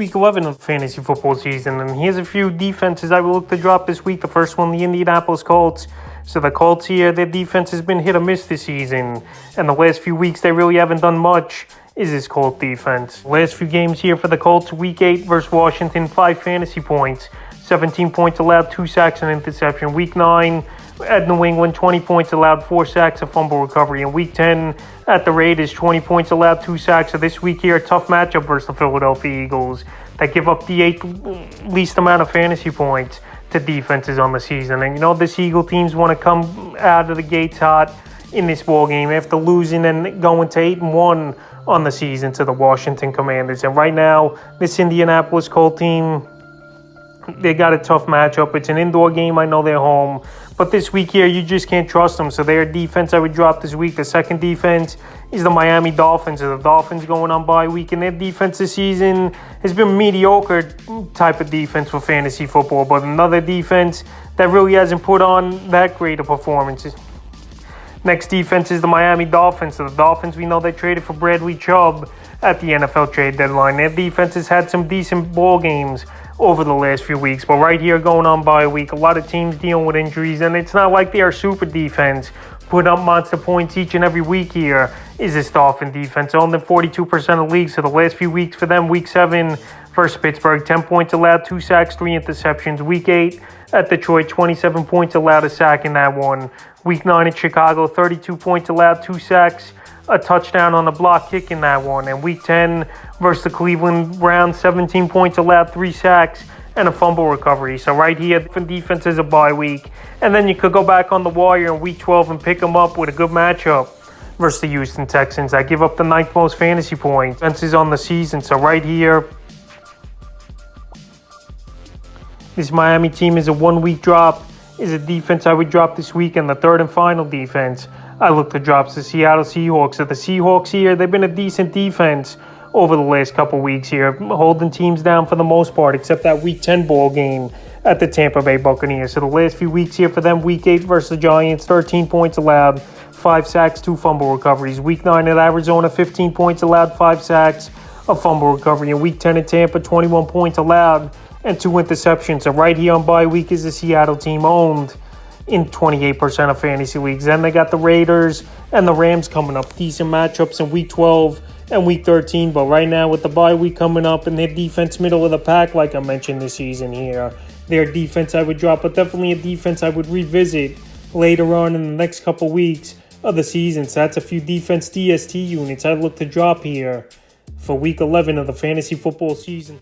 Week 11 of the fantasy football season, and here's a few defenses I will look to drop this week. The first one, the Indianapolis Colts. So the Colts here, their defense has been hit or miss this season, and the last few weeks they really haven't done much. Is this Colt defense? Last few games here for the Colts, Week 8 versus Washington, 5 fantasy points, 17 points allowed, 2 sacks and interception. Week 9 at New England, 20 points allowed, 4 sacks, a fumble recovery. In Week 10 at the Raiders, 20 points allowed, 2 sacks. So this week here, a tough matchup versus the Philadelphia Eagles that give up the 8th least amount of fantasy points to defenses on the season. And you know, this Eagle teams want to come out of the gates hot in this ball game after losing and going to 8-1 on the season to the Washington Commanders. And right now, this Indianapolis Colts team, they got a tough matchup. It's an indoor game. I know they're home. But this week here, you just can't trust them. So their defense I would drop this week. The second defense is the Miami Dolphins. So the Dolphins going on bye week. And their defense this season has been mediocre type of defense for fantasy football. But another defense that really hasn't put on that great of performances. Next defense is the Miami Dolphins. So the Dolphins, we know they traded for Bradley Chubb at the NFL trade deadline. Their defense has had some decent ball games over the last few weeks. But right here going on bye week, a lot of teams dealing with injuries. And it's not like they are super defense, putting up monster points each and every week here. Is this Dolphin defense? Owned in 42% of leagues. So the last few weeks for them, Week 7 versus Pittsburgh, 10 points allowed, 2 sacks, 3 interceptions. Week 8 at Detroit, 27 points allowed, a sack in that one. Week 9 at Chicago, 32 points allowed, 2 sacks, a touchdown on the block kick in that one. And Week 10 versus the Cleveland Browns, 17 points allowed, 3 sacks, and a fumble recovery. So right here, different defense is a bye week. And then you could go back on the wire in Week 12 and pick them up with a good matchup versus the Houston Texans. I give up the 9th most fantasy points. Defenses on the season. So right here, this Miami team is a 1-week drop. Is a defense I would drop this week. And the third and final defense I look to drop the Seattle Seahawks. So the Seahawks here, they've been a decent defense over the last couple weeks here, holding teams down for the most part, except that Week 10 ball game at the Tampa Bay Buccaneers. So the last few weeks here for them, Week 8 versus the Giants, 13 points allowed, 5 sacks, 2 fumble recoveries. Week 9 at Arizona, 15 points allowed, 5 sacks, a fumble recovery. In Week 10 at Tampa, 21 points allowed and 2 interceptions. So right here on bye week is the Seattle team, owned in 28% of fantasy leagues. Then they got the Raiders and the Rams coming up. Decent matchups in Week 12 and Week 13. But right now with the bye week coming up and their defense middle of the pack, like I mentioned this season here, their defense I would drop, but definitely a defense I would revisit later on in the next couple weeks of the season. So that's a few defense DST units I'd look to drop here for Week 11 of the fantasy football season.